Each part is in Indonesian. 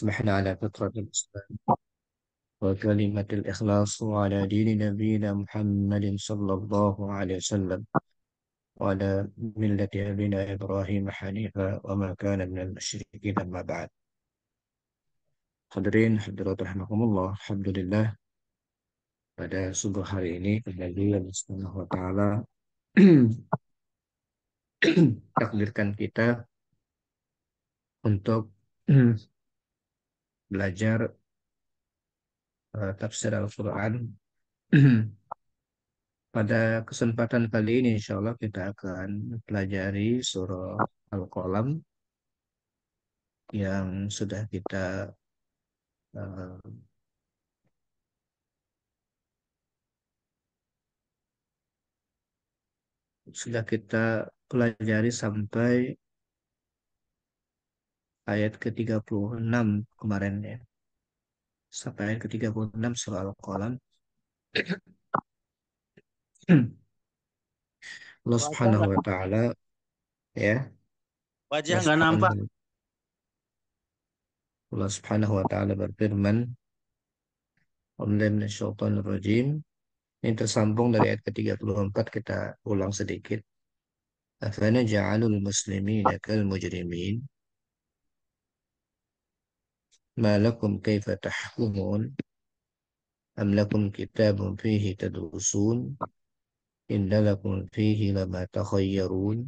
أصبحنا على فطرة الإسلام وكلمة الإخلاص وعلى دين نبينا محمد صلى الله عليه وسلم وعلى ملة أبينا إبراهيم حنيفا وما كان من المشركين أما بعد. Hadirin hadirat rahimakumullah. Alhamdulillah pada subuh hari ini kembali Allah Subhanahu wa taala takdirkan kita untuk belajar tafsir Al-Qur'an. Pada kesempatan kali ini, insya Allah kita akan pelajari surah Al-Qalam yang uh, sudah kita pelajari sampai ayat ke-36 kemarin ya. Sampai ayat ke-36 surah Al-Qalam. Allah Wajah Subhanahu nggak wa taala ya, wajah Allah nggak nampak. Subhanahu Allah Subhanahu wa taala berfirman, "A'udzu minasyaitonir rajim." Ini tersambung dari ayat ke-34, kita ulang sedikit. "Afanaj'alul muslimina kal mujrimin? Ma lakum kaifa tahkumun? Am lakum kitabun fihi tadrusun? Inna lakum fihi lama takhayyarun?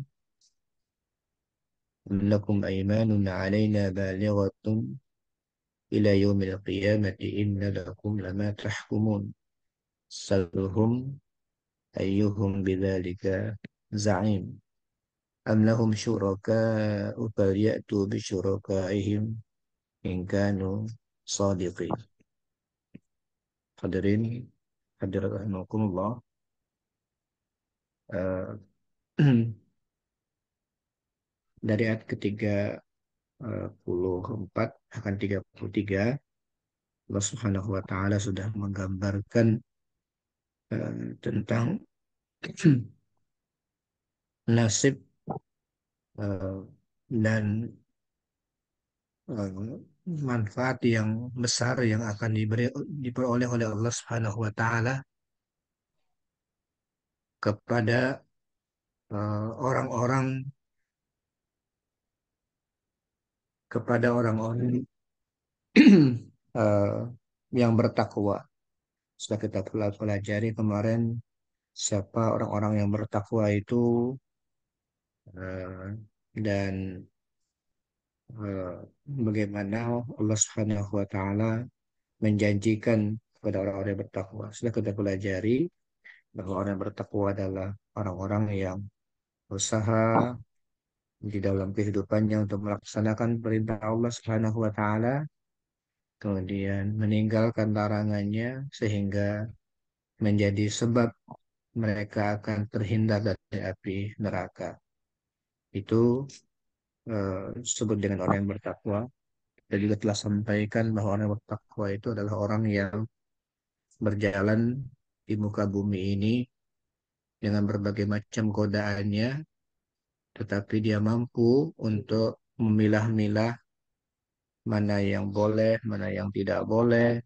Am lakum aymanun 'alaina balighatun ila yaumil qiyamati inna lakum lama tahkumun? Salhum ayyuhum bidzalika za'im. Am lahum syuraka'u falyatu bi syurakaihim in kanu shadiqin." Hadirin hadirat rahimakumullah. Eh, dari ayat ke-34 akan 33, Allah Subhanahu wa taala sudah menggambarkan tentang nasib eh, dan eh, manfaat yang besar yang akan diperoleh oleh Allah Subhanahu wa taala kepada orang-orang orang-orang eh, yang bertakwa. Sudah kita pelajari kemarin siapa orang-orang yang bertakwa itu, eh, dan eh, bagaimana Allah Subhanahu wa taala menjanjikan kepada orang-orang yang bertakwa. Sudah kita pelajari bahwa orang yang bertakwa adalah orang-orang yang berusaha di dalam kehidupannya untuk melaksanakan perintah Allah Subhanahu wa taala, kemudian meninggalkan larangannya sehingga menjadi sebab mereka akan terhindar dari api neraka. Itu disebut dengan orang yang bertakwa. Dan juga telah sampaikan bahwa orang yang bertakwa itu adalah orang yang berjalan di muka bumi ini dengan berbagai macam godaannya, tetapi dia mampu untuk memilah-milah mana yang boleh, mana yang tidak boleh,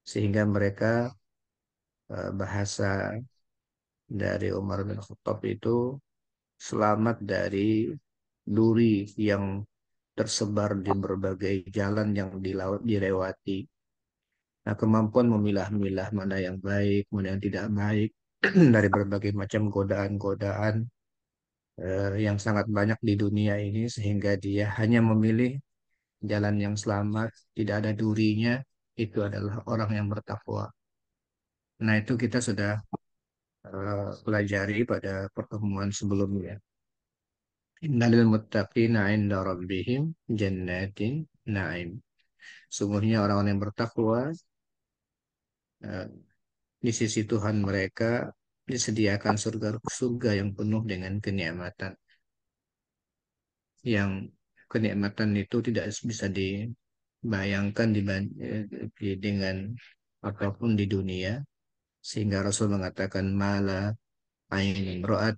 sehingga mereka, bahasa dari Umar bin Khattab itu, selamat dari duri yang tersebar di berbagai jalan yang dilewati. Nah, kemampuan memilah-milah mana yang baik, mana yang tidak baik dari berbagai macam godaan-godaan yang sangat banyak di dunia ini, sehingga dia hanya memilih jalan yang selamat, tidak ada durinya, itu adalah orang yang bertakwa. Nah, itu kita sudah pelajari pada pertemuan sebelumnya. Innalil muttaqina 'inda rabbihim jannatin na'im. Sungguhnya orang-orang yang bertakwa, eh, di sisi Tuhan mereka disediakan surga-surga yang penuh dengan kenikmatan. Yang kenikmatan itu tidak bisa dibayangkan dengan apapun di dunia. Sehingga Rasul mengatakan mala ainin ra'at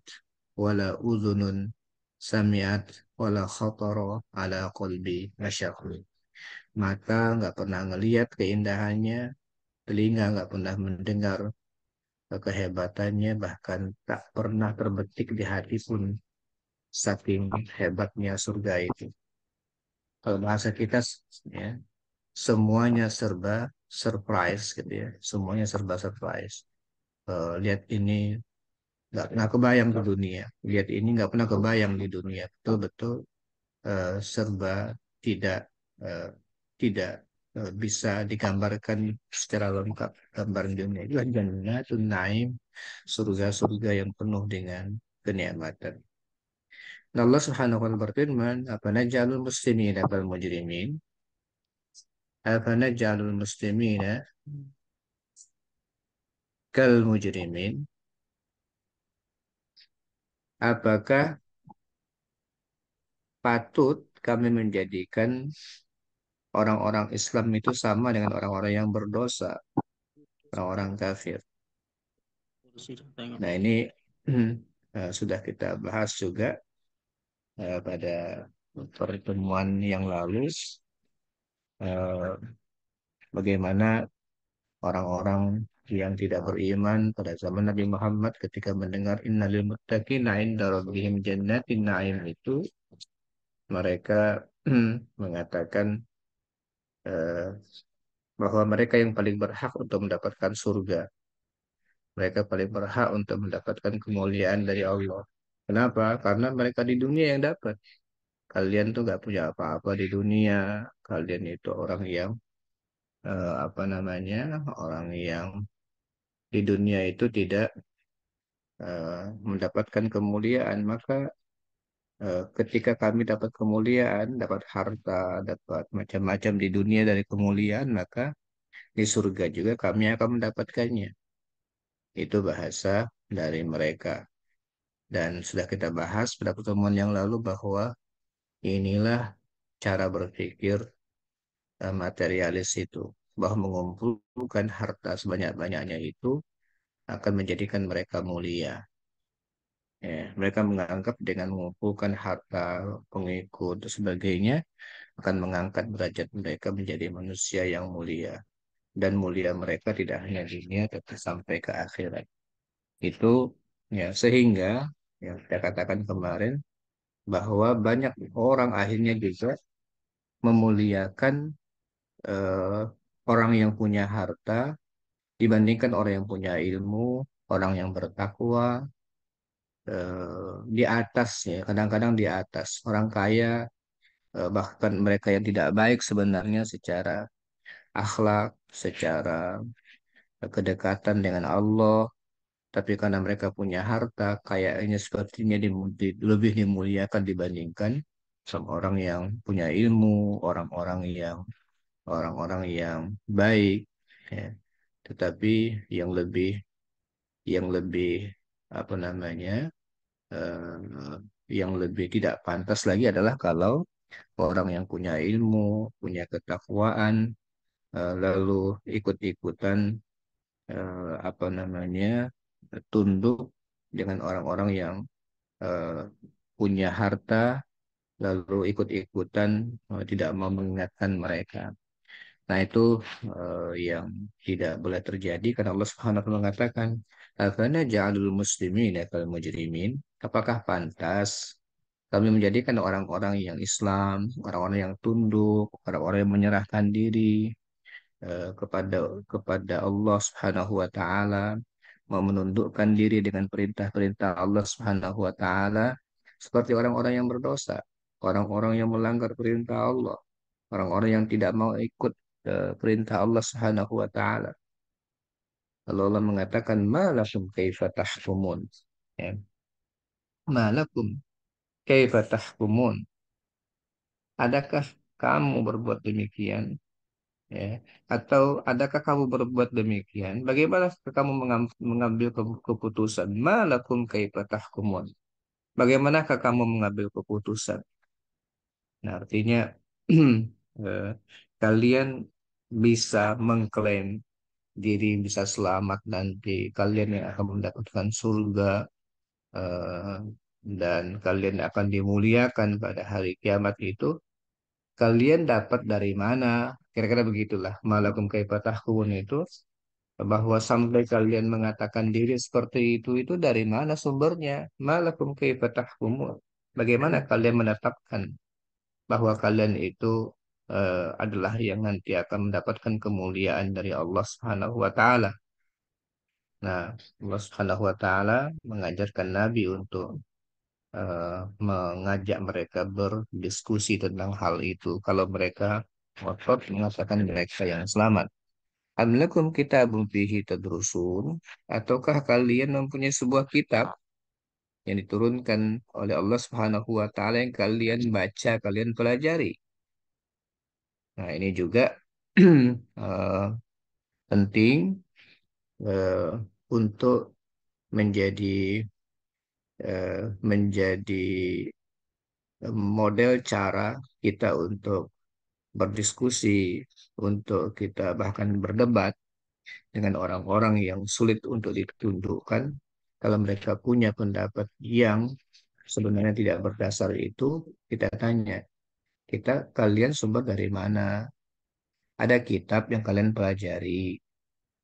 wala udhunun sami'at wala khatara ala qalbi masyaqul. mata nggak pernah ngelihat keindahannya, telinga nggak pernah mendengar kehebatannya, bahkan tak pernah terbetik di hati pun saking hebatnya surga itu. Kalau bahasa kita ya, semuanya serba surprise gitu ya, semuanya serba surprise. Lihat ini nggak pernah kebayang di dunia, lihat ini nggak pernah kebayang di dunia, betul-betul serba tidak eh, tidak bisa digambarkan secara lengkap gambar dunia. Itulah jannatun naim, surga-surga yang penuh dengan kenikmatan. Dan Allah Subhanahu wa taala berfirman, "Apa naj'alul muslimina kal mujrimin? Apa naj'alul muslimina kal mujrimin? Apakah patut kami menjadikan orang-orang Islam itu sama dengan orang-orang yang berdosa, orang-orang kafir?" Nah, ini sudah kita bahas juga pada pertemuan yang lalu, eh, bagaimana orang-orang yang tidak beriman pada zaman Nabi Muhammad ketika mendengar innalil muttaqina inda rabbihim jannatin na'im itu, mereka mengatakan eh, bahwa mereka yang paling berhak untuk mendapatkan surga. Mereka paling berhak untuk mendapatkan kemuliaan dari Allah. Kenapa? Karena mereka di dunia yang dapat. Kalian tuh nggak punya apa-apa di dunia. Kalian itu orang yang apa namanya? Orang yang di dunia itu tidak mendapatkan kemuliaan. Maka ketika kami dapat kemuliaan, dapat harta, dapat macam-macam di dunia dari kemuliaan, maka di surga juga kami akan mendapatkannya. Itu bahasa dari mereka. Dan sudah kita bahas pada pertemuan yang lalu bahwa inilah cara berpikir materialis itu, bahwa mengumpulkan harta sebanyak-banyaknya itu akan menjadikan mereka mulia. Ya, mereka menganggap dengan mengumpulkan harta, pengikut, dan sebagainya akan mengangkat derajat mereka menjadi manusia yang mulia. Dan mulia mereka tidak hanya di dunia, tapi sampai ke akhirat. Itu ya sehingga yang saya katakan kemarin bahwa banyak orang akhirnya juga memuliakan eh, orang yang punya harta dibandingkan orang yang punya ilmu, orang yang bertakwa, di atas ya, kadang-kadang di atas orang kaya, bahkan mereka yang tidak baik sebenarnya secara akhlak, secara kedekatan dengan Allah, tapi karena mereka punya harta, kayaknya sepertinya lebih dimuliakan dibandingkan sama orang yang punya ilmu, orang-orang yang orang-orang yang baik, ya. Tetapi yang lebih yang lebih apa namanya yang lebih tidak pantas lagi adalah kalau orang yang punya ilmu, punya ketakwaan, lalu ikut-ikutan apa namanya tunduk dengan orang-orang yang eh, punya harta, lalu ikut-ikutan tidak mau mengingatkan mereka. Nah, itu yang tidak boleh terjadi karena Allah Subhanahu wa taala mengatakan, "Afana ja'alul muslimin kal mujrimin?" Apakah pantas kami menjadikan orang-orang yang Islam, orang-orang yang tunduk, orang-orang yang menyerahkan diri kepada Allah Subhanahu wa taala, mau menundukkan diri dengan perintah-perintah Allah Subhanahu wa taala seperti orang-orang yang berdosa, orang-orang yang melanggar perintah Allah, orang-orang yang tidak mau ikut perintah Allah Subhanahu wa taala. Lalu Allah mengatakan, "Malakum kaifa tahkumun?" Ya, "Malakum kaifa tahkumun?" Adakah kamu berbuat demikian? Ya. Atau adakah kamu berbuat demikian? Bagaimana kamu mengambil keputusan? Malakum kaifa tahkumun? Bagaimanakah kamu mengambil keputusan? Nah, artinya eh, kalian bisa mengklaim diri bisa selamat nanti, kalian yang akan mendapatkan surga, eh, dan kalian akan dimuliakan pada hari kiamat itu, kalian dapat dari mana? Kira-kira begitulah. Malakum kaifa tahkumun itu, bahwa sampai kalian mengatakan diri seperti itu dari mana sumbernya? Malakum kaifa tahkumun. Bagaimana kalian menetapkan bahwa kalian itu adalah yang nanti akan mendapatkan kemuliaan dari Allah Subhanahu wa taala? Nah, Allah Subhanahu wa taala mengajarkan Nabi untuk mengajak mereka berdiskusi tentang hal itu. Kalau mereka ngotot mengatakan mereka yang selamat. Am lakum kitabun fihi tadrusun? Ataukah kalian mempunyai sebuah kitab yang diturunkan oleh Allah Subhanahu wa taala yang kalian baca, kalian pelajari? Nah, ini juga eh, penting eh, untuk menjadi menjadi model cara kita untuk berdiskusi, untuk kita bahkan berdebat dengan orang-orang yang sulit untuk ditundukkan. Kalau mereka punya pendapat yang sebenarnya tidak berdasar itu, kita tanya, kalian sumber dari mana? Ada kitab yang kalian pelajari,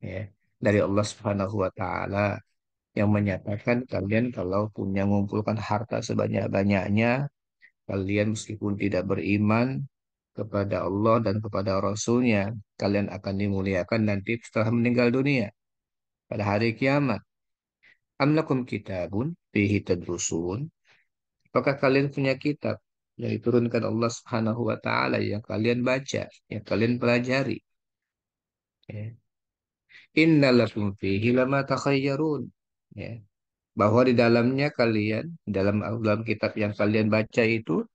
ya, dari Allah Subhanahu wa taala yang menyatakan kalian kalau punya mengumpulkan harta sebanyak-banyaknya, kalian meskipun tidak beriman kepada Allah dan kepada Rasul-Nya, kalian akan dimuliakan nanti setelah meninggal dunia pada hari kiamat. Am lakum kitabun fihi tadrusun? Apakah kalian punya kitab yang diturunkan Allah Subhanahu wa taala yang kalian baca, yang kalian pelajari? Ya. Inna lakum fihi lama takhayyarun. Ya. Bahwa di dalamnya kalian, dalam kitab yang kalian baca itu,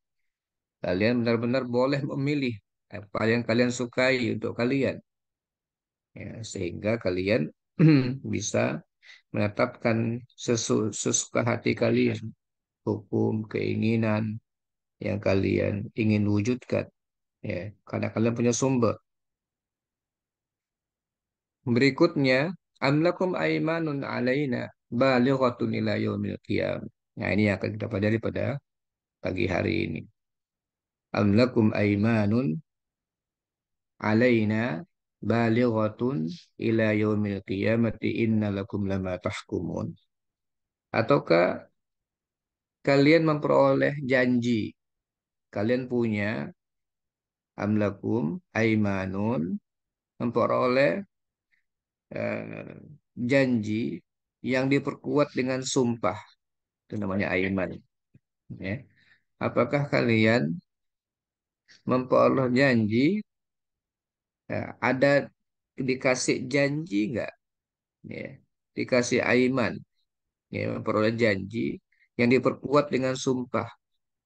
kalian benar-benar boleh memilih apa yang kalian sukai untuk kalian. Ya, sehingga kalian bisa menetapkan sesuka hati kalian, hukum, keinginan yang kalian ingin wujudkan, ya, karena kalian punya sumber. Berikutnya, amlakum aimanun alaina balighatun ila yaumil qiyamah. Nah, ini yang akan kita pelajari pada pagi hari ini. Amlakum aimanun alaina balighatun ila yaumil qiyamati inna lakum lama tahkumun. Ataukah kalian memperoleh janji, kalian punya amlakum aimanun, memperoleh eh, janji yang diperkuat dengan sumpah, itu namanya aiman, ya. Apakah kalian memperoleh janji, ada dikasih janji nggak, ya, dikasih aiman, ya, memperoleh janji yang diperkuat dengan sumpah,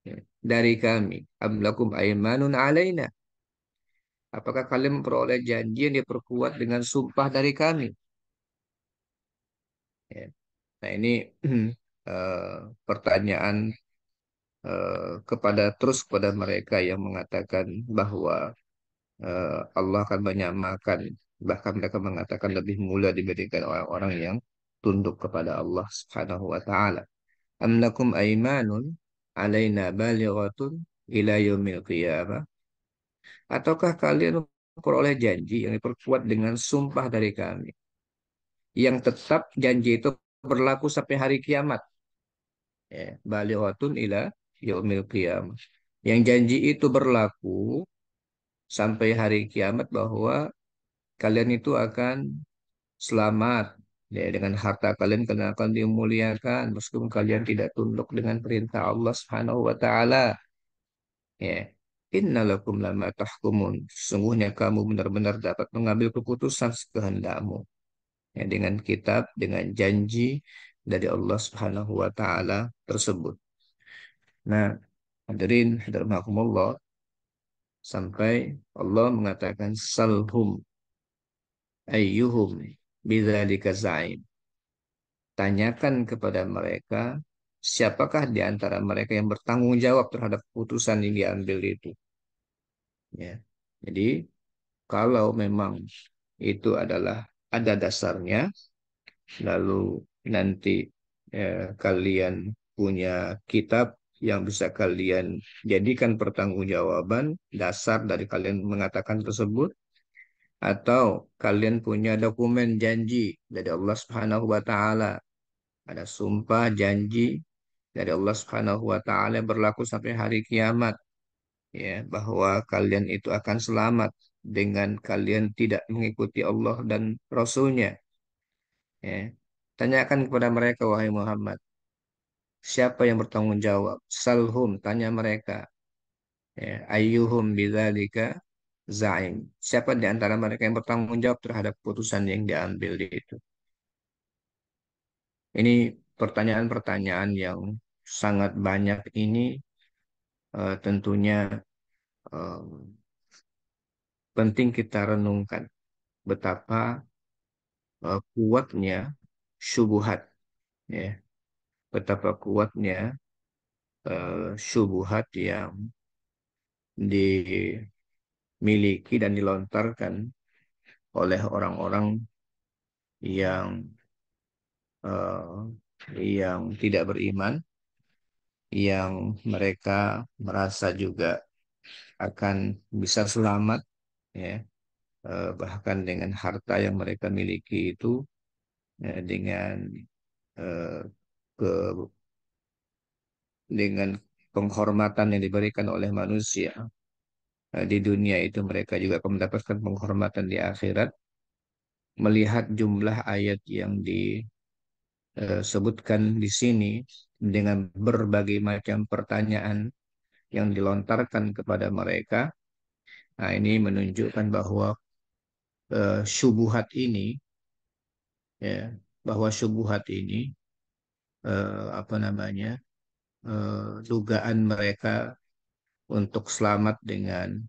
ya, dari kami. Amlakum aimanun alaina. Apakah kalian memperoleh janji yang diperkuat dengan sumpah dari kami? Ya. Nah, ini eh, pertanyaan kepada mereka yang mengatakan bahwa Allah akan banyak makan. Bahkan mereka mengatakan lebih mulia dibandingkan orang-orang yang tunduk kepada Allah Subhanahu wa taala. Am lakum aimanun alaina balighatun ila yaumil qiyamah? Ataukah kalian memperoleh janji yang diperkuat dengan sumpah dari kami, yang tetap janji itu berlaku sampai hari kiamat? Ya, balighatun ila yaumil qiyamah. Yang janji itu berlaku sampai hari kiamat bahwa kalian itu akan selamat, ya, dengan harta kalian akan dimuliakan meskipun kalian tidak tunduk dengan perintah Allah Subhanahu wa taala, ya. Innalakum lama tahkumun. Sungguhnya kamu benar-benar dapat mengambil keputusan sekehendakmu, ya, dengan kitab, dengan janji dari Allah Subhanahu wa taala tersebut. Nah, hadirin rahimakumullah, sampai Allah mengatakan salhum ayyuhum bidzalika za'im. Tanyakan kepada mereka, siapakah di antara mereka yang bertanggung jawab terhadap keputusan yang diambil itu. Ya. Jadi, kalau memang itu adalah ada dasarnya, lalu nanti kalian punya kitab yang bisa kalian jadikan pertanggungjawaban dasar dari kalian mengatakan tersebut, atau kalian punya dokumen janji dari Allah Subhanahu wa taala, ada sumpah janji dari Allah Subhanahu wa taala yang berlaku sampai hari kiamat, ya, bahwa kalian itu akan selamat dengan kalian tidak mengikuti Allah dan Rasul-Nya, ya. Tanyakan kepada mereka, wahai Muhammad, siapa yang bertanggung jawab? Salhum, tanya mereka. Ya, ayyuhum bidzalika zaim. Siapa di antara mereka yang bertanggung jawab terhadap putusan yang diambil itu? Ini pertanyaan-pertanyaan yang sangat banyak ini, tentunya eh, penting kita renungkan betapa kuatnya syubhat, ya, betapa kuatnya syubhat yang dimiliki dan dilontarkan oleh orang-orang yang yang tidak beriman, yang mereka merasa juga akan bisa selamat, ya, bahkan dengan harta yang mereka miliki itu, dengan eh, ke dengan penghormatan yang diberikan oleh manusia di dunia itu, mereka juga akan mendapatkan penghormatan di akhirat. Melihat jumlah ayat yang disebutkan di sini dengan berbagai macam pertanyaan yang dilontarkan kepada mereka, nah ini menunjukkan bahwa syubhat ini, ya, bahwa syubhat ini, apa namanya, dugaan mereka untuk selamat dengan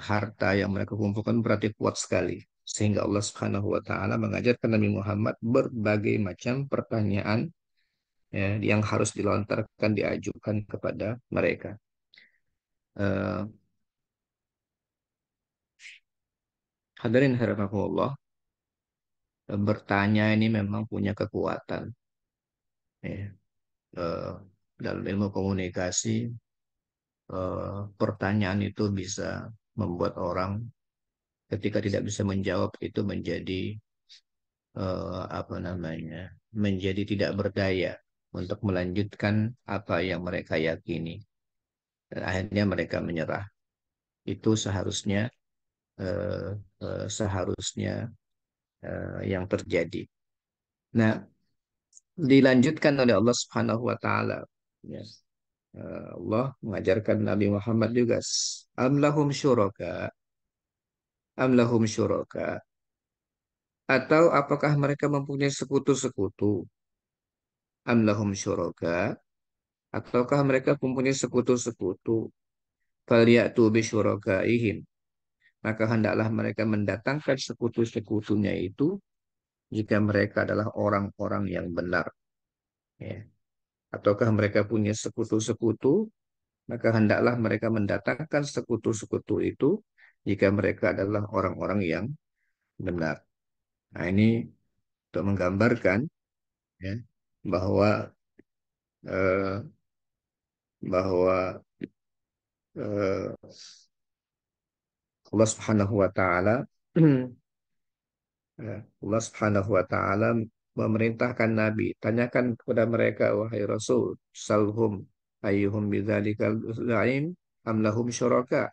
harta yang mereka kumpulkan berarti kuat sekali, sehingga Allah Subhanahu wa taala mengajarkan Nabi Muhammad berbagai macam pertanyaan, ya, yang harus dilontarkan, diajukan kepada mereka. Eh, Hadirin rahimakumullah, bertanya ini memang punya kekuatan, ya. Eh, dalam ilmu komunikasi, pertanyaan itu bisa membuat orang ketika tidak bisa menjawab itu menjadi apa namanya, menjadi tidak berdaya untuk melanjutkan apa yang mereka yakini, dan akhirnya mereka menyerah. Itu seharusnya eh, seharusnya yang terjadi. Nah, dilanjutkan oleh Allah Subhanahu wa taala, ya. Allah mengajarkan Nabi Muhammad juga, am lahum syuraka, atau apakah mereka mempunyai sekutu-sekutu, am lahum syuraka, ataukah mereka mempunyai sekutu-sekutu, falyatu bisyurakaihim, maka hendaklah mereka mendatangkan sekutu-sekutunya itu jika mereka adalah orang-orang yang benar, ya. Ataukah mereka punya sekutu-sekutu, maka hendaklah mereka mendatangkan sekutu-sekutu itu jika mereka adalah orang-orang yang benar. Nah, ini untuk menggambarkan, ya, bahwa eh, bahwa eh, Allah Subhanahu wa taala Allah Subhanahu wa taala memerintahkan Nabi, tanyakan kepada mereka, wahai Rasul, salhum ayyuhum bidzalikal zaim am lahum syuraka.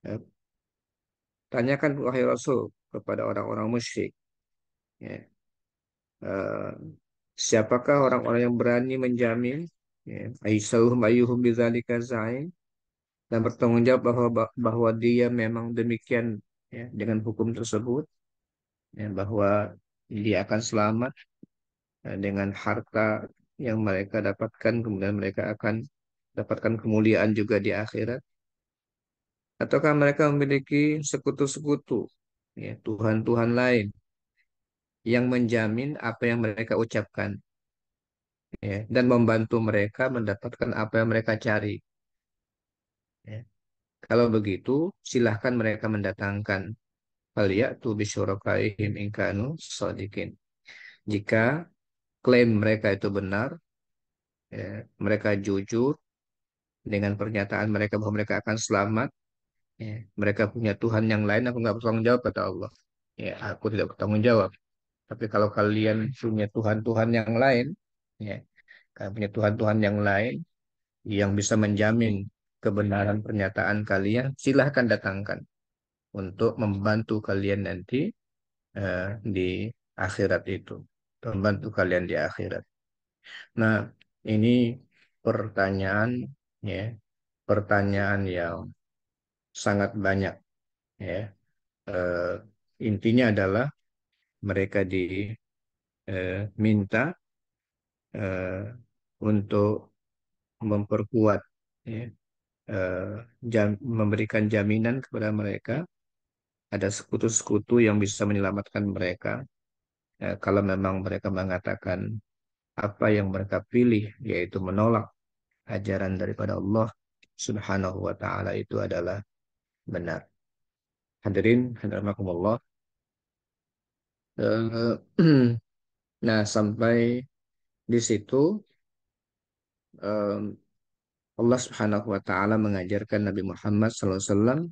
Ya, tanyakan wahai Rasul kepada orang-orang musyrik, ya, eh, siapakah orang-orang yang berani menjamin, ya, salhum ayyuhum bidzalikal zaim, dan bertanggung jawab bahwa dia memang demikian, ya, dengan hukum tersebut, ya, bahwa dia akan selamat dengan harta yang mereka dapatkan, kemudian mereka akan dapatkan kemuliaan juga di akhirat, ataukah mereka memiliki sekutu-sekutu, ya, Tuhan-Tuhan lain yang menjamin apa yang mereka ucapkan, ya, dan membantu mereka mendapatkan apa yang mereka cari, ya. Kalau begitu, silahkan mereka mendatangkan, faliyatu bisyurakaihim in kanu shadiqin. Jika klaim mereka itu benar, ya, mereka jujur dengan pernyataan mereka bahwa mereka akan selamat. Ya, mereka punya Tuhan yang lain, aku nggak bertanggung jawab kata Allah. Ya, aku tidak bertanggung jawab. Tapi kalau kalian punya Tuhan-Tuhan yang lain, ya, kalian punya Tuhan-Tuhan yang lain yang bisa menjamin kebenaran pernyataan kalian, silahkan datangkan untuk membantu kalian nanti di akhirat itu, membantu kalian di akhirat. Nah, ini pertanyaan, ya, pertanyaan yang sangat banyak, ya. Eh, Intinya adalah mereka diminta untuk memperkuat, ya, eh, memberikan jaminan kepada mereka ada sekutu-sekutu yang bisa menyelamatkan mereka. Kalau memang mereka mengatakan apa yang mereka pilih, yaitu menolak ajaran daripada Allah Subhanahu wa Ta'ala, itu adalah benar. Hadirin, hadirin. Eh, Nah, sampai di situ eh, Allah Subhanahu wa Ta'ala mengajarkan Nabi Muhammad SAW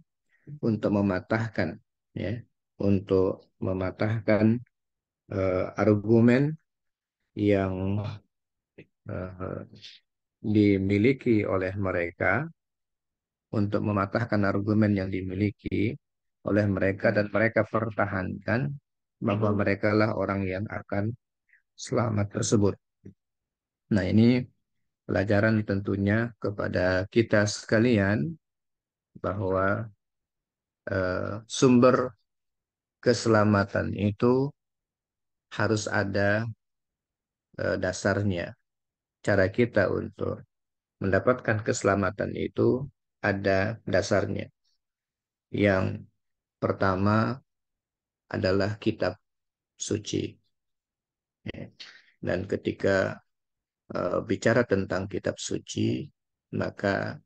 untuk mematahkan, ya, untuk mematahkan argumen yang eh, dimiliki oleh mereka, untuk mematahkan argumen yang dimiliki oleh mereka dan mereka pertahankan bahwa mereka lah orang yang akan selamat tersebut. Nah, ini pelajaran tentunya kepada kita sekalian bahwa sumber keselamatan itu harus ada dasarnya. Cara kita untuk mendapatkan keselamatan itu ada dasarnya. Yang pertama adalah kitab suci. Ya. Dan ketika bicara tentang kitab suci, maka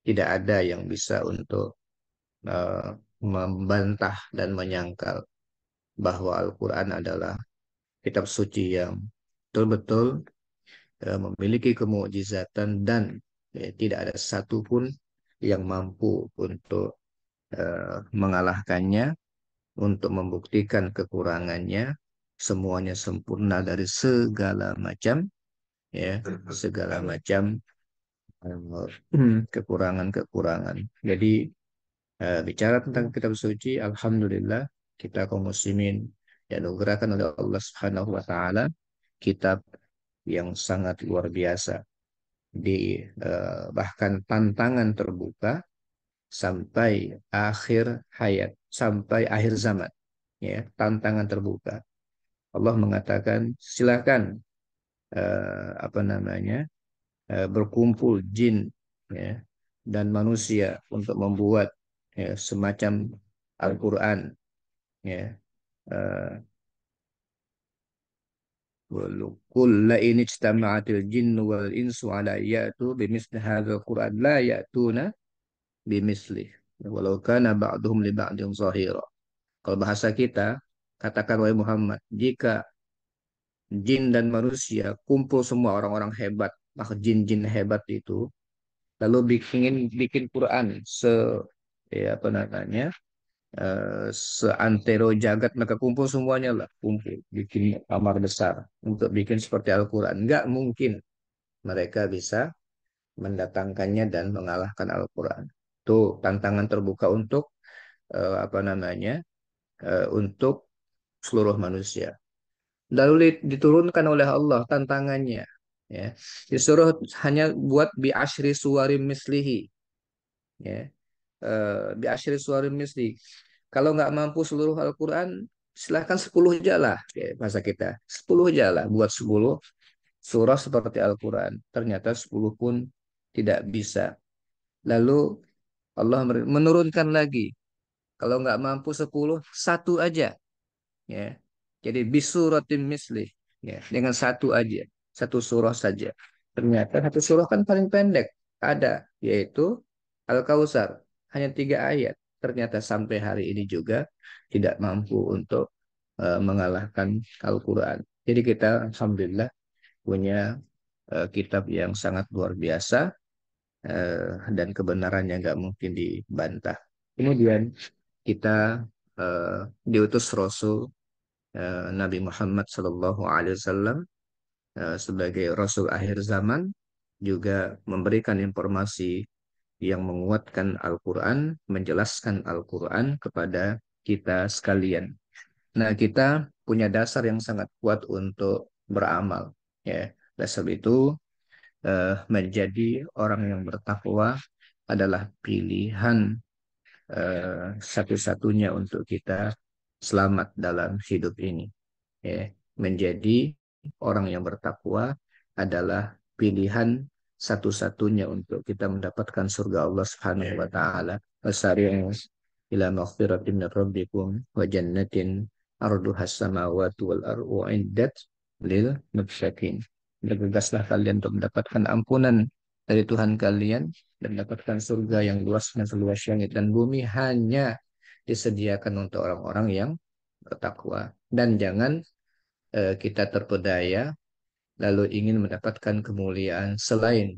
tidak ada yang bisa untuk eh, membantah dan menyangkal bahwa Al-Quran adalah kitab suci yang betul-betul memiliki kemukjizatan dan tidak ada satupun yang mampu untuk mengalahkannya, untuk membuktikan kekurangannya. Semuanya sempurna dari segala macam, ya, segala macam kekurangan-kekurangan. Jadi bicara tentang kitab suci, alhamdulillah kita kaum muslimin dianugerahkan oleh Allah Subhanahu wa taala kitab yang sangat luar biasa, di bahkan tantangan terbuka sampai akhir hayat, sampai akhir zaman, ya, tantangan terbuka. Allah mengatakan silakan apa namanya berkumpul jin, ya, dan manusia untuk membuat, ya, semacam Al-Quran, ya. Eh, Qul la in ijtama'atil jinnu wal insu ala ya'tu bimithli hadzal Qur'an la ya'tuna bimislih walau kana ba'duhum li ba'din zahira. Kalau bahasa kita, katakan wahai Muhammad, jika jin dan manusia kumpul semua orang-orang hebat, maka jin-jin hebat itu lalu bikin Quran ya apa namanya seantero jagat, mereka kumpul semuanya lah, kumpul bikin kamar besar untuk bikin seperti Al-Quran, nggak mungkin mereka bisa mendatangkannya dan mengalahkan Al-Quran. Itu tantangan terbuka untuk apa namanya untuk seluruh manusia. Lalu diturunkan oleh Allah tantangannya, ya, disuruh hanya buat bi asyri suwarim mislihi, ya, bi asyri suwarim misli. Kalau nggak mampu seluruh Al-Quran, silahkan 10 jalah, ya, bahasa kita 10 jalah, buat 10 surah seperti Al-Quran. Ternyata 10 pun tidak bisa. Lalu Allah menurunkan lagi, kalau nggak mampu 10, satu aja, ya. Jadi bisuratim mislih, ya, dengan satu aja, satu surah saja. Ternyata satu surah kan paling pendek ada, yaitu Al-Kautsar, hanya 3 ayat. Ternyata sampai hari ini juga tidak mampu untuk mengalahkan Al-Quran. Jadi kita alhamdulillah punya kitab yang sangat luar biasa, dan kebenarannya nggak mungkin dibantah. Kemudian kita diutus Rasul Nabi Muhammad SAW sebagai Rasul akhir zaman, juga memberikan informasi yang menguatkan Al-Quran, menjelaskan Al-Quran kepada kita sekalian. Nah, kita punya dasar yang sangat kuat untuk beramal. Ya, dasar itu menjadi orang yang bertakwa adalah pilihan satu-satunya untuk kita selamat dalam hidup ini. Ya, menjadi orang yang bertakwa adalah pilihan satu-satunya untuk kita mendapatkan surga Allah Subhanahu wa taala. Wasari'u ila maghfiratin min rabbikum wa jannatin arduhas samawati wal ardu uiddat lil muttaqin. Bergegaslah kalian untuk mendapatkan ampunan dari Tuhan kalian dan mendapatkan surga yang luasnya seluas langit dan bumi, hanya disediakan untuk orang-orang yang bertakwa. Dan jangan kita terpedaya lalu ingin mendapatkan kemuliaan selain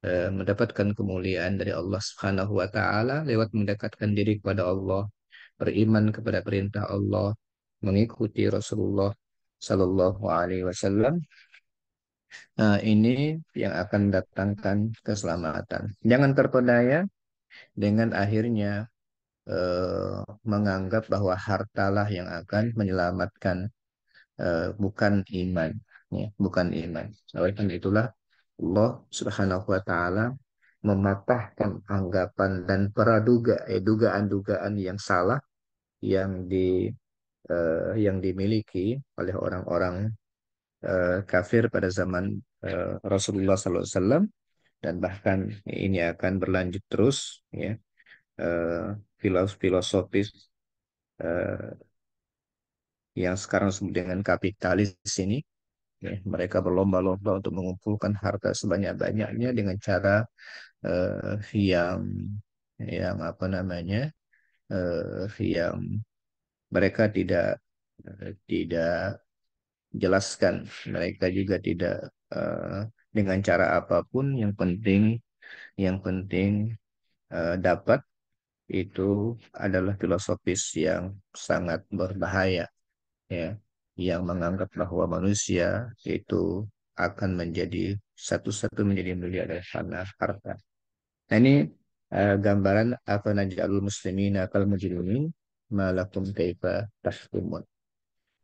mendapatkan kemuliaan dari Allah Subhanahu wa taala lewat mendekatkan diri kepada Allah, beriman kepada perintah Allah, mengikuti Rasulullah Sallallahu Alaihi Wasallam. Ini yang akan mendatangkan keselamatan. Jangan terpedaya dengan akhirnya menganggap bahwa hartalah yang akan menyelamatkan, bukan iman, ya, bukan iman. Oleh karena itulah Allah Subhanahu wa taala mematahkan anggapan dan praduga dugaan-dugaan yang salah yang yang dimiliki oleh orang-orang kafir pada zaman Rasulullah SAW, dan bahkan ini akan berlanjut terus, ya, filosofis eh, yang sekarang disebut dengan kapitalis ini. Ya, mereka berlomba-lomba untuk mengumpulkan harta sebanyak-banyaknya dengan cara yang apa namanya, yang mereka tidak jelaskan. Mereka juga tidak dengan cara apapun. Yang penting dapat itu adalah filosofis yang sangat berbahaya, ya, yang menganggap bahwa manusia itu akan menjadi satu-satu menjadi mulia dari karena harta. Nah, ini gambaran apa naj'alul muslimina kal mujrimin malakum kaifa tahkumun.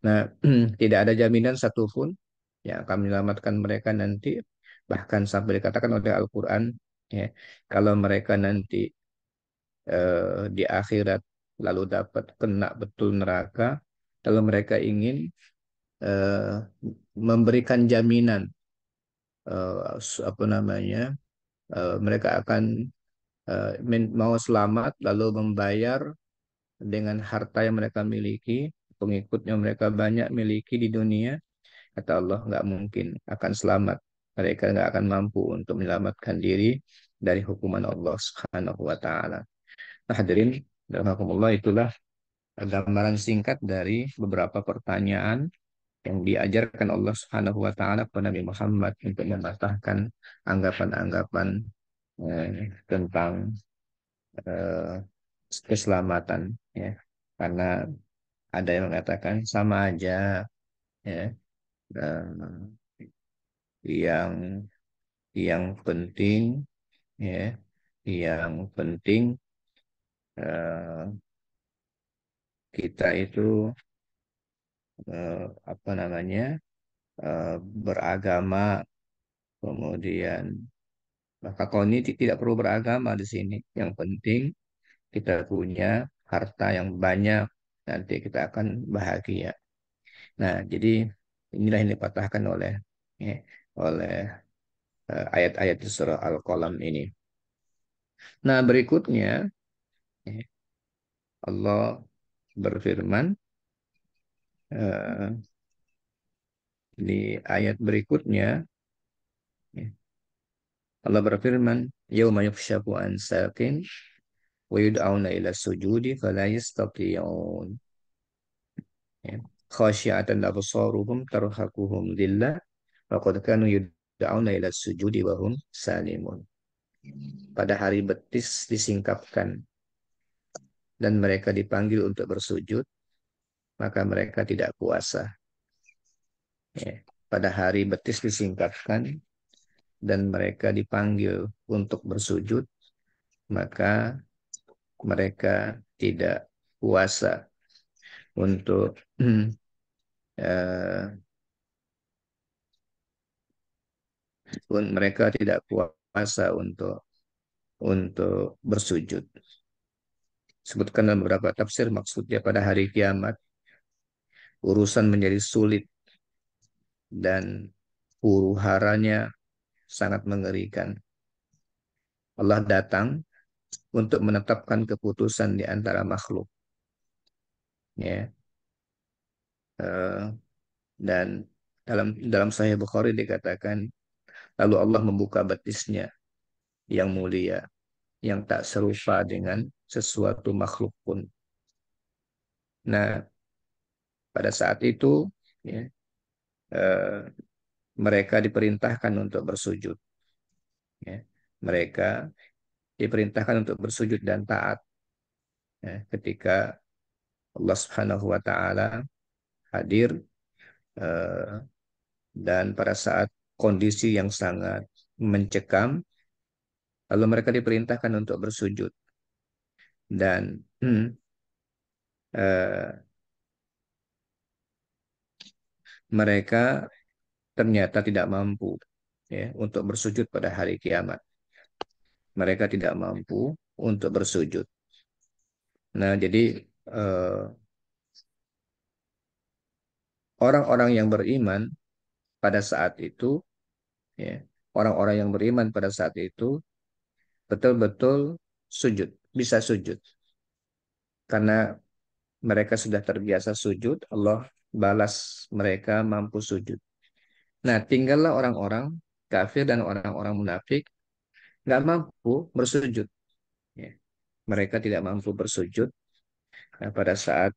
Nah, tidak ada jaminan satupun yang akan menyelamatkan mereka nanti, bahkan sampai dikatakan oleh Al-Quran, ya, kalau mereka nanti di akhirat lalu dapat kena betul neraka, kalau mereka ingin eh, memberikan jaminan, apa namanya, mereka akan mau selamat lalu membayar dengan harta yang mereka miliki, pengikutnya mereka banyak miliki di dunia, kata Allah nggak mungkin akan selamat. Mereka nggak akan mampu untuk menyelamatkan diri dari hukuman Allah Subhanahu wa taala. Nah, hadirin rahimakumullah, itulah gambaran singkat dari beberapa pertanyaan yang diajarkan Allah Subhanahu wa taala kepada Nabi Muhammad untuk mematahkan anggapan-anggapan tentang eh, keselamatan, ya. Karena ada yang mengatakan sama aja, ya, eh, yang penting, ya, yang penting eh, kita itu apa namanya, eh, beragama, kemudian maka kau ini tidak perlu beragama di sini. Yang penting kita punya harta yang banyak, nanti kita akan bahagia. Nah, jadi inilah yang dipatahkan oleh, ya, oleh ayat-ayat di surah Al-Qalam ini. Nah, berikutnya, ya, Allah berfirman eh, di ayat berikutnya, ya, Allah berfirman, "Yauma yukshafu an saqin wa yud'auna ila sujudi fala yastati'un." Ya. Khasyi'atan absaruhum tarhaquhum dhillah wa qad kanu yud'auna ila sujudi wa hum salimun. Pada hari betis disingkapkan dan mereka dipanggil untuk bersujud, maka mereka tidak puasa. Ya. Pada hari betis disingkapkan dan mereka dipanggil untuk bersujud, maka mereka tidak puasa untuk eh, mereka tidak puasa untuk bersujud. Sebutkan dalam beberapa tafsir maksudnya pada hari kiamat urusan menjadi sulit dan huru haranya sangat mengerikan. Allah datang untuk menetapkan keputusan di antara makhluk, ya. Eh, dan dalam Sahih Bukhari dikatakan, lalu Allah membuka betisnya yang mulia, yang tak serupa dengan sesuatu makhluk pun. Nah, pada saat itu, ya, eh, mereka diperintahkan untuk bersujud. Ya. Mereka diperintahkan untuk bersujud dan taat, ya, ketika Allah Subhanahu wa taala hadir, eh, dan pada saat kondisi yang sangat mencekam, lalu mereka diperintahkan untuk bersujud dan eh, mereka ternyata tidak mampu, ya, untuk bersujud pada hari kiamat. Mereka tidak mampu untuk bersujud. Nah, jadi eh, orang-orang yang beriman pada saat itu, ya, orang-orang yang beriman pada saat itu betul-betul sujud, bisa sujud. Karena mereka sudah terbiasa sujud, Allah balas mereka mampu sujud. Nah, tinggallah orang-orang kafir dan orang-orang munafik nggak mampu bersujud. Ya. Mereka tidak mampu bersujud, nah, pada saat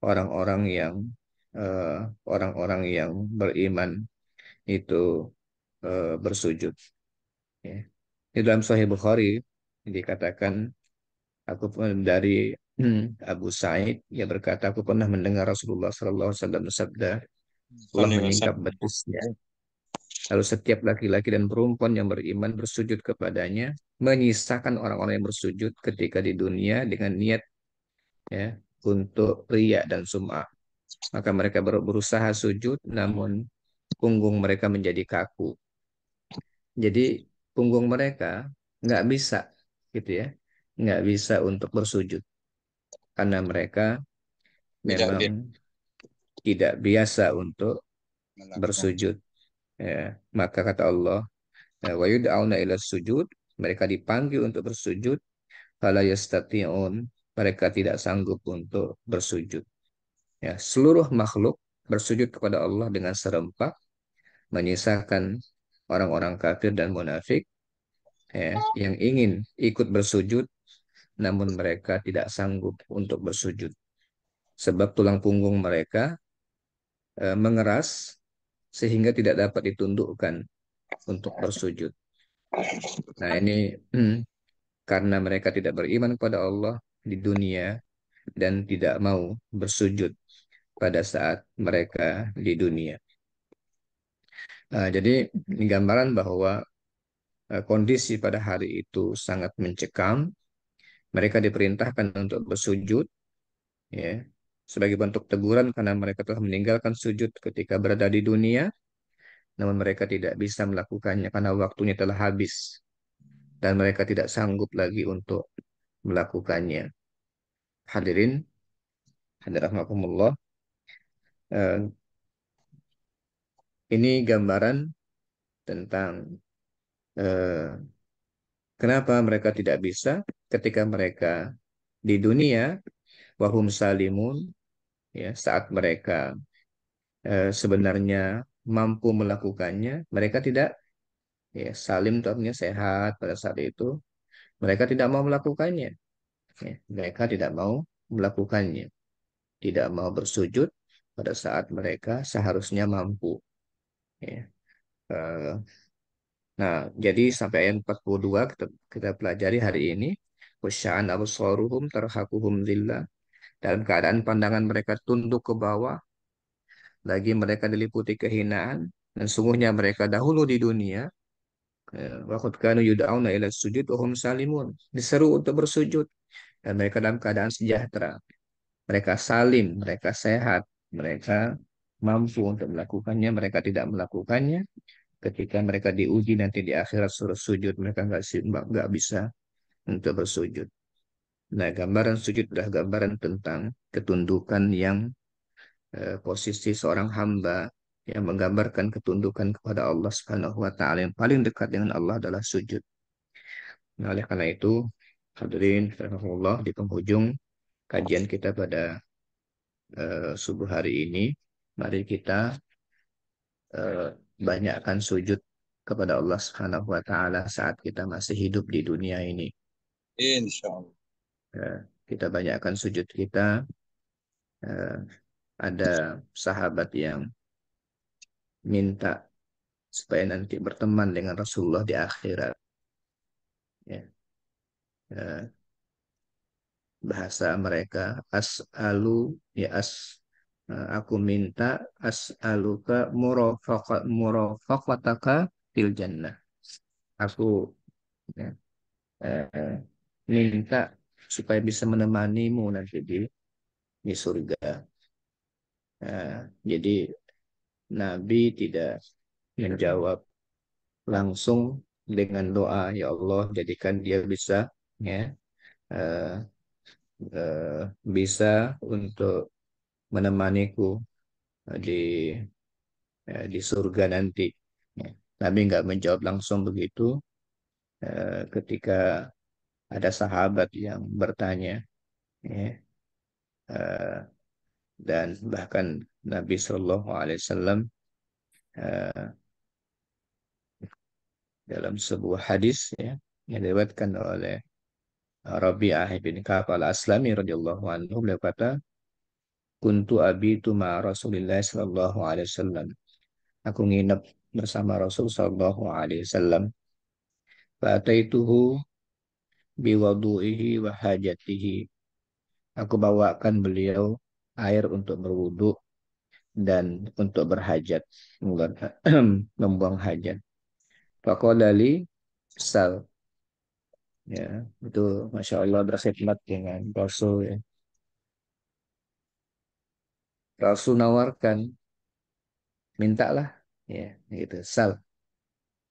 orang-orang yang eh, orang-orang yang beriman itu bersujud. Ya. Di dalam Sahih Bukhari dikatakan, aku pun dari Abu Sa'id, ia berkata, aku pernah mendengar Rasulullah SAW bersabda, Allah Alaihi menyingkap wasallam. betisnya. Lalu setiap laki-laki dan perempuan yang beriman bersujud kepadanya, menyisakan orang-orang yang bersujud ketika di dunia dengan niat, ya, untuk riya dan sum'ah. Maka mereka berusaha sujud, namun punggung mereka menjadi kaku. Jadi punggung mereka nggak bisa, gitu ya, nggak bisa untuk bersujud karena mereka Tidak memang dia tidak biasa untuk melakukan. bersujud. Ya. Maka kata Allah, wa yud'auna ila sujud, mereka dipanggil untuk bersujud, fala yastati'un, mereka tidak sanggup untuk bersujud. Ya, seluruh makhluk bersujud kepada Allah dengan serempak, menyisakan orang-orang kafir dan munafik, ya, yang ingin ikut bersujud, namun mereka tidak sanggup untuk bersujud. Sebab tulang punggung mereka mengeras sehingga tidak dapat ditundukkan untuk bersujud. Nah, ini karena mereka tidak beriman kepada Allah di dunia dan tidak mau bersujud pada saat mereka di dunia. Jadi ini gambaran bahwa kondisi pada hari itu sangat mencekam. Mereka diperintahkan untuk bersujud, ya, sebagai bentuk teguran karena mereka telah meninggalkan sujud ketika berada di dunia, namun mereka tidak bisa melakukannya karena waktunya telah habis dan mereka tidak sanggup lagi untuk melakukannya. Hadirin, hadirat, ini gambaran tentang eh, kenapa mereka tidak bisa ketika mereka di dunia, wahum salimun, ya, saat mereka sebenarnya mampu melakukannya, mereka tidak, ya, salim itu artinya sehat pada saat itu, mereka tidak mau melakukannya. Ya, mereka tidak mau melakukannya, tidak mau bersujud pada saat mereka seharusnya mampu. Ya. Nah, jadi sampai ayat 42 kita pelajari hari ini. Wasya'an absaruhum tarhaquhum dhillah. Dalam keadaan pandangan mereka tunduk ke bawah, lagi mereka diliputi kehinaan, dan sungguhnya mereka dahulu di dunia, waqad kanu yud'auna ila sujud wa hum salimun. Diseru untuk bersujud, dan mereka dalam keadaan sejahtera. Mereka salim, mereka sehat, mereka mampu untuk melakukannya, mereka tidak melakukannya. Ketika mereka diuji nanti di akhirat suruh sujud, mereka nggak bisa untuk bersujud. Nah, gambaran sujud adalah gambaran tentang ketundukan yang posisi seorang hamba yang menggambarkan ketundukan kepada Allah Subhanahu wa taala. Yang paling dekat dengan Allah adalah sujud. Nah, oleh karena itu, hadirin rahimahullah, di penghujung kajian kita pada subuh hari ini, mari kita eh, banyakkan sujud kepada Allah Subhanahu wa taala saat kita masih hidup di dunia ini. Insya Allah. Kita banyakkan sujud kita. Eh, ada sahabat yang minta supaya nanti berteman dengan Rasulullah di akhirat. Ya. Eh, bahasa mereka as'alu ya aku minta as'aluka murafaqataka fil jannah. Aku ya, eh, minta supaya bisa menemanimu nanti di surga. Jadi Nabi tidak menjawab langsung dengan doa, ya Allah jadikan dia bisa ya eh, bisa untuk menemaniku di di surga nanti. Ya. Nabi nggak menjawab langsung begitu. Ketika ada sahabat yang bertanya, ya, eh, dan bahkan Nabi Shallallahu Alaihi Wasallam dalam sebuah hadis ya yang diriwayatkan oleh Rabi'ah bin Ka'ab al-Aslami radhiyallahu anhu, beliau kata, "Kuntu abitu ma Rasulillah sallallahu alaihi wasallam." Aku nginep bersama Rasul sallallahu alaihi wasallam. Fataituhu biwadu'ihi wa hajatihi. Aku bawakan beliau air untuk berwudu dan untuk berhajat, membuang hajat. Faqala li sal. Ya, itu Masya Allah berkhidmat dengan Rasul ya. Rasul nawarkan, mintalah. Ya, gitu. Sal.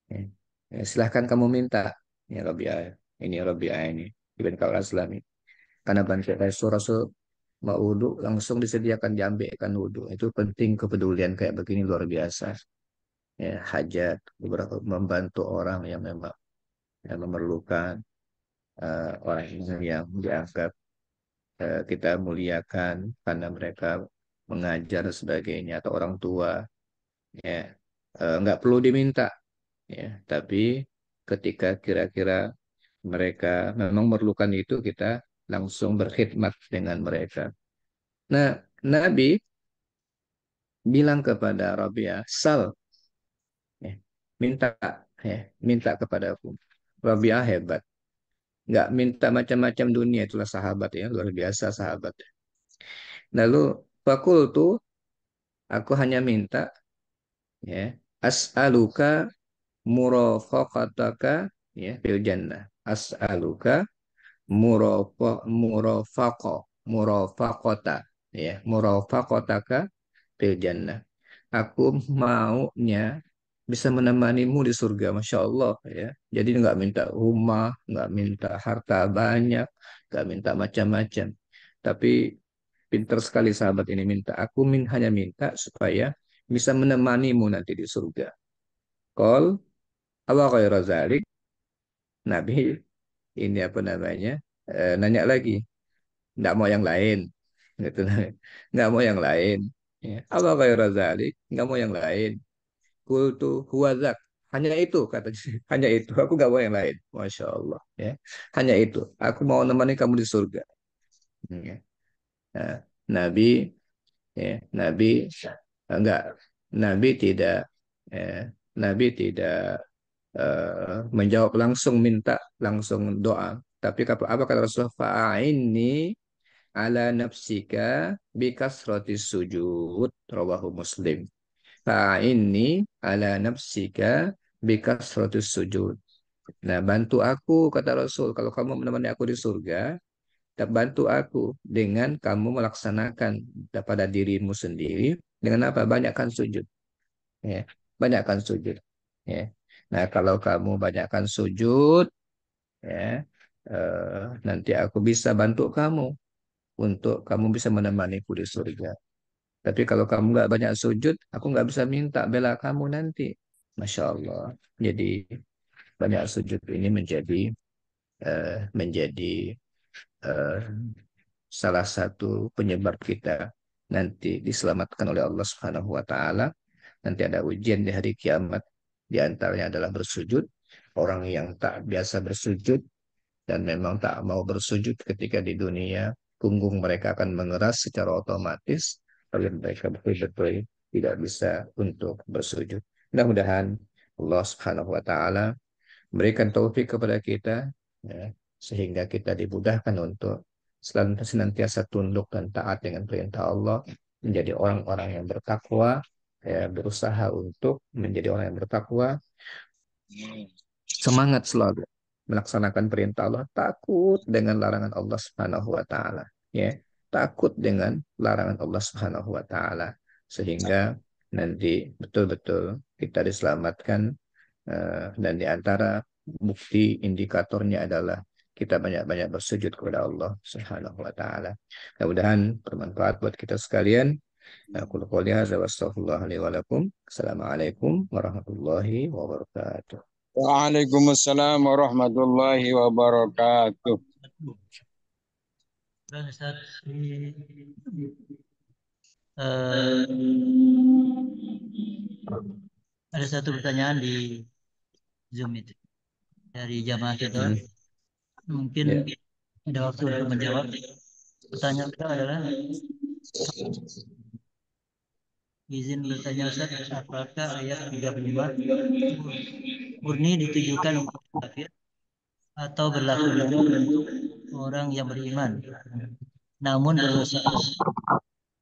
Ya. Ya, silahkan kamu minta. Ya Rabi'ah. Ini Rabi'ah ini. Ibn Ka'ab Aslami. Karena banyak Rasul mau wudhu langsung disediakan diambilkan wudhu. Itu penting kepedulian kayak begini luar biasa. Ya, hajat beberapa membantu orang yang memang yang memerlukan orang yang dianggap kita muliakan karena mereka mengajar dan sebagainya atau orang tua ya nggak perlu diminta ya tapi ketika kira-kira mereka memang memerlukan itu kita langsung berkhidmat dengan mereka. Nah, Nabi bilang kepada Rabi'ah, sal, ya, minta, ya, minta kepadaku. Rabi'ah hebat, nggak minta macam-macam dunia, itulah sahabat ya, luar biasa sahabat. Lalu fakultu, aku hanya minta, ya, as'aluka murafaqataka, ya, fil jannah. As'aluka murafaqo, murafaqata, ya, murafaqataka fil jannah. Aku maunya bisa menemanimu di surga, Masya Allah ya. Jadi nggak minta rumah, nggak minta harta banyak, nggak minta macam-macam. Tapi pintar sekali sahabat ini minta. Aku hanya minta supaya bisa menemanimu nanti di surga. Kol, apa khaira zalik? Nabi ini apa namanya? Nanya lagi, nggak mau yang lain, gitu. Nggak mau yang lain. Ya. Apa khaira zalik? Nggak mau yang lain. Kultu huwadzak. Hanya itu kata hanya itu. Aku gak mau yang lain. Masya Allah. Ya. Hanya itu. Aku mau nemani kamu di surga. Ya. Nah, Nabi, ya, Nabi enggak. Nabi tidak, ya, Nabi tidak. menjawab langsung, minta langsung doa. Tapi apa kata Rasulullah? Fa'aini ala nafsika bikasrati sujud. Rawahu Muslim. Fa'aini ala nafsika bikasrati sujud. Nah, bantu aku, kata Rasul, kalau kamu menemani aku di surga, bantu aku dengan kamu melaksanakan pada dirimu sendiri dengan apa? Banyakkan sujud, ya. Banyakkan sujud, ya. Nah, kalau kamu banyakkan sujud, ya, nanti aku bisa bantu kamu untuk kamu bisa menemaniku di surga. Tapi kalau kamu nggak banyak sujud, aku nggak bisa minta bela kamu nanti. Masya Allah. Jadi banyak sujud ini menjadi eh, salah satu penyebab kita nanti diselamatkan oleh Allah Subhanahu wa taala. Nanti ada ujian di hari kiamat. Di antaranya adalah bersujud. Orang yang tak biasa bersujud dan memang tak mau bersujud ketika di dunia, punggung mereka akan mengeras secara otomatis, lalu mereka betul-betul tidak bisa untuk bersujud. Mudah-mudahan Allah Subhanahu wa taala berikan taufik kepada kita, ya, sehingga kita dimudahkan untuk senantiasa tunduk dan taat dengan perintah Allah, menjadi orang-orang yang bertakwa, ya, berusaha untuk menjadi orang yang bertakwa, semangat selalu melaksanakan perintah Allah, takut dengan larangan Allah Subhanahu wa taala, ya. Takut dengan larangan Allah Subhanahu wa taala, sehingga nanti betul-betul kita diselamatkan. Dan di antara bukti indikatornya adalah kita banyak-banyak bersujud kepada Allah Subhanahu wa taala. Mudah-mudahan bermanfaat buat kita sekalian. Aku qouli hadza wa astaghfirullah li wa lakum. Assalamualaikum warahmatullahi wabarakatuh. Waalaikumsalam warahmatullahi wabarakatuh. Dan Ustaz, eh, ada satu pertanyaan di Zoom itu dari jamaah kita. Mungkin Ya. ada waktu untuk menjawab. Pertanyaan kita adalah, izin bertanya Ustaz, apakah ayat 35 murni ditujukan untuk kafir atau berlaku juga untuk orang yang beriman, namun berdosa?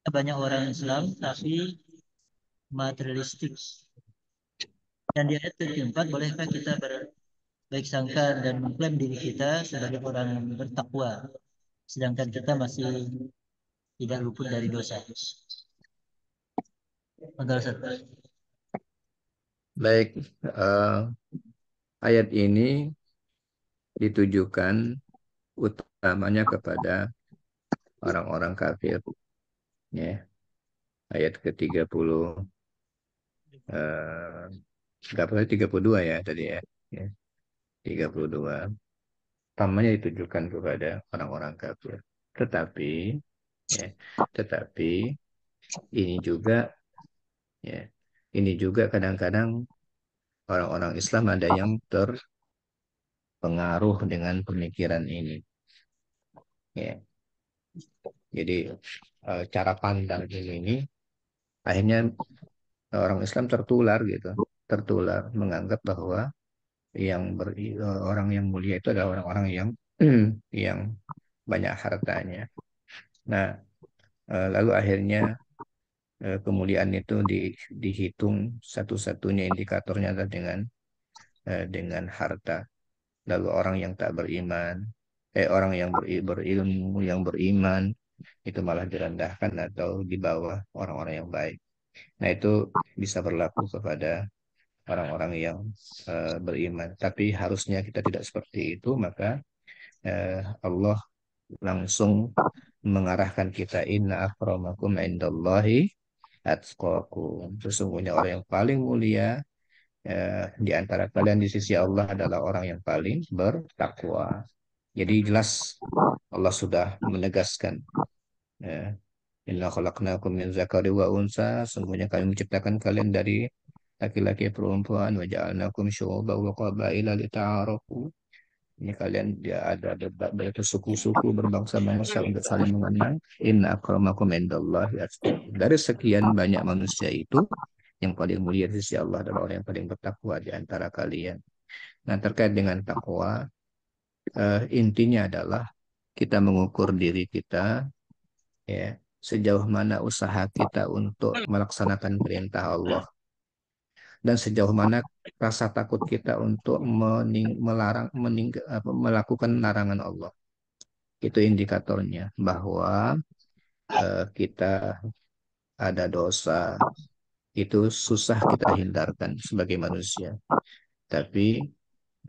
Banyak orang Islam tapi materialistik. Dan di ayat 34, bolehkah kita berbaik sangka dan mengklaim diri kita sebagai orang yang bertakwa, sedangkan kita masih tidak luput dari dosa? Betul, Ustaz. Baik, ayat ini ditujukan utamanya kepada orang-orang kafir, ya. Ayat ke-30, eh, berapa tadi? 32 ya tadi, ya. Ya, 32. Utamanya ditujukan kepada orang-orang kafir. Tetapi, ya, tetapi ini juga, ya, ini juga kadang-kadang orang-orang Islam ada yang terpengaruh dengan pemikiran ini. Ya. Jadi cara pandang ini akhirnya orang Islam tertular gitu, tertular menganggap bahwa orang yang mulia itu adalah orang-orang yang yang banyak hartanya. Nah, lalu akhirnya kemuliaan itu dihitung, satu-satunya indikatornya adalah dengan harta. Lalu orang yang tak beriman, orang yang berilmu, yang beriman, itu malah direndahkan atau di bawah orang-orang yang baik. Nah, itu bisa berlaku kepada orang-orang yang beriman. Tapi harusnya kita tidak seperti itu, maka Allah langsung mengarahkan kita, inna akramakum indallahi atqakum. Sesungguhnya orang yang paling mulia di antara kalian di sisi Allah adalah orang yang paling bertakwa. Jadi jelas Allah sudah menegaskan, ya, inna khalaqnakum min zakari wa unsa, sungguhnya kami menciptakan kalian dari laki-laki perempuan, wa ja'alnakum syu'uban wa qabaila lita'arafu. Ini kalian dia ada berbagai suku-suku berbangsa-bangsa untuk saling mengenal. Inna akramakum indallahi atqakum. Dari sekian banyak manusia itu, yang paling mulia di sisi Allah adalah orang yang paling bertakwa di antara kalian. Nah, terkait dengan takwa, intinya adalah kita mengukur diri kita, ya, sejauh mana usaha kita untuk melaksanakan perintah Allah dan sejauh mana rasa takut kita untuk melakukan larangan Allah. Itu indikatornya bahwa kita ada dosa, itu susah kita hindarkan sebagai manusia. Tapi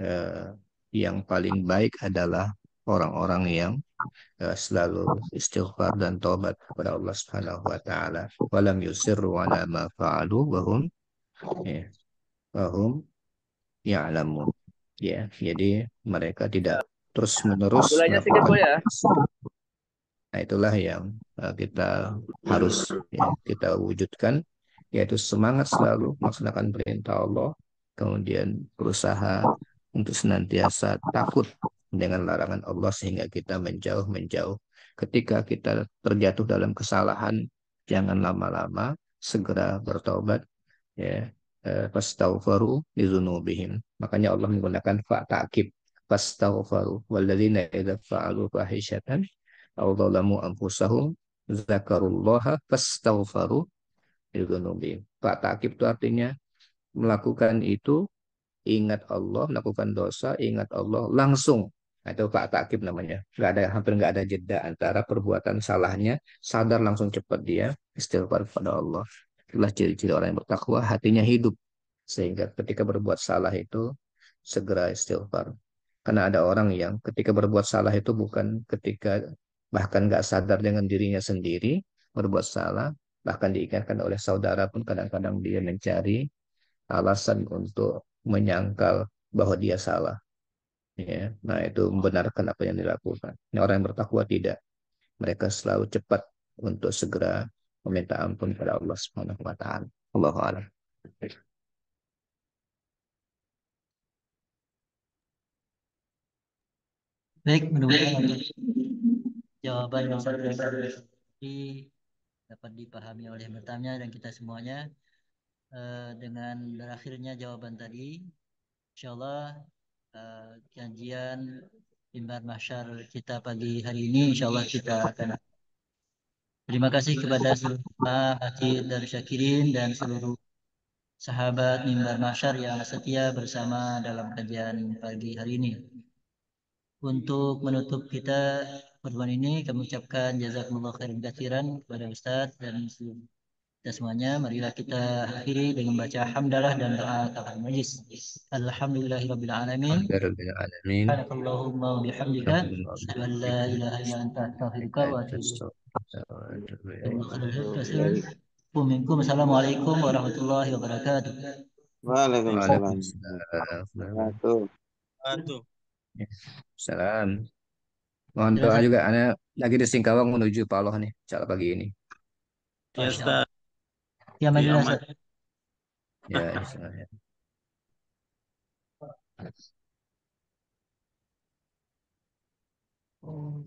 eh, yang paling baik adalah orang-orang yang selalu istighfar dan taubat kepada Allah Subhanahu wa taala. Walam yusirru ala ma fa'alu ya, wa hum ya'lamun. Ya, jadi mereka tidak terus-menerus Gulanya sedikit melakukan Bu ya. Nah, itulah yang kita harus ya, kita wujudkan, yaitu semangat selalu melaksanakan perintah Allah, kemudian berusaha untuk senantiasa takut dengan larangan Allah sehingga kita menjauh-menjauh. Ketika kita terjatuh dalam kesalahan, jangan lama-lama, segera bertobat, ya, fastaghfaru lidzunubihim. Makanya Allah menggunakan fa ta'kid, fastaghfaru walladzina idza fa'alu fahishatan aw dzalamu anfusahum zakarullaha fastaghfaru lidzunubihim. Fa ta'kid itu artinya melakukan itu, ingat Allah, melakukan dosa, ingat Allah langsung. Nah, itu Pak Takib namanya. Hampir nggak ada jeda antara perbuatan salahnya, sadar langsung cepat dia istighfar kepada Allah. Itulah ciri-ciri orang yang bertakwa, hatinya hidup. Sehingga ketika berbuat salah itu segera istighfar. Karena ada orang yang ketika berbuat salah itu bukan ketika bahkan nggak sadar dengan dirinya sendiri berbuat salah, bahkan diingatkan oleh saudara pun kadang-kadang dia mencari alasan untuk menyangkal bahwa dia salah. Ya, nah itu membenarkan apa yang dilakukan. Ini orang yang bertakwa tidak. Mereka selalu cepat untuk segera meminta ampun kepada Allah Subhanahu wa taala. Allahu a'lam. Baik, mudah-mudahan jawaban yang saya berikan tadi dapat dipahami oleh yang bertanya dan kita semuanya. Dengan berakhirnya jawaban tadi, insya Allah kajian Mimbar Mahsyar kita pagi hari ini, insya Allah kita akan. Terima kasih kepada seluruh Hafid dan Syakirin dan seluruh sahabat Mimbar Mahsyar yang setia bersama dalam kajian pagi hari ini. Untuk menutup kita pertemuan ini, kami ucapkan jazakumullah khairan katsiran kepada Ustadz dan seluruh kita semuanya. Marilah kita akhiri dengan baca hamdalah dan doa kafaratul majlis. Alhamdulillahirabbil alamin. Alhamdulillahirabbil alamin. Subhanakallahumma wa bihamdika asyhadu an la ilaha illa anta astaghfiruka wa atubu ilaik. Assalamualaikum warahmatullahi wabarakatuh. Waalaikumsalam. Waalaikumsalam. Satu. Salam. Mohon doa Silakan. juga. Ana lagi di Singkawang menuju Paloh nih, saat pagi ini. Ya, Ustaz. Ya, majulah, Ustaz. Ya, insya Allah.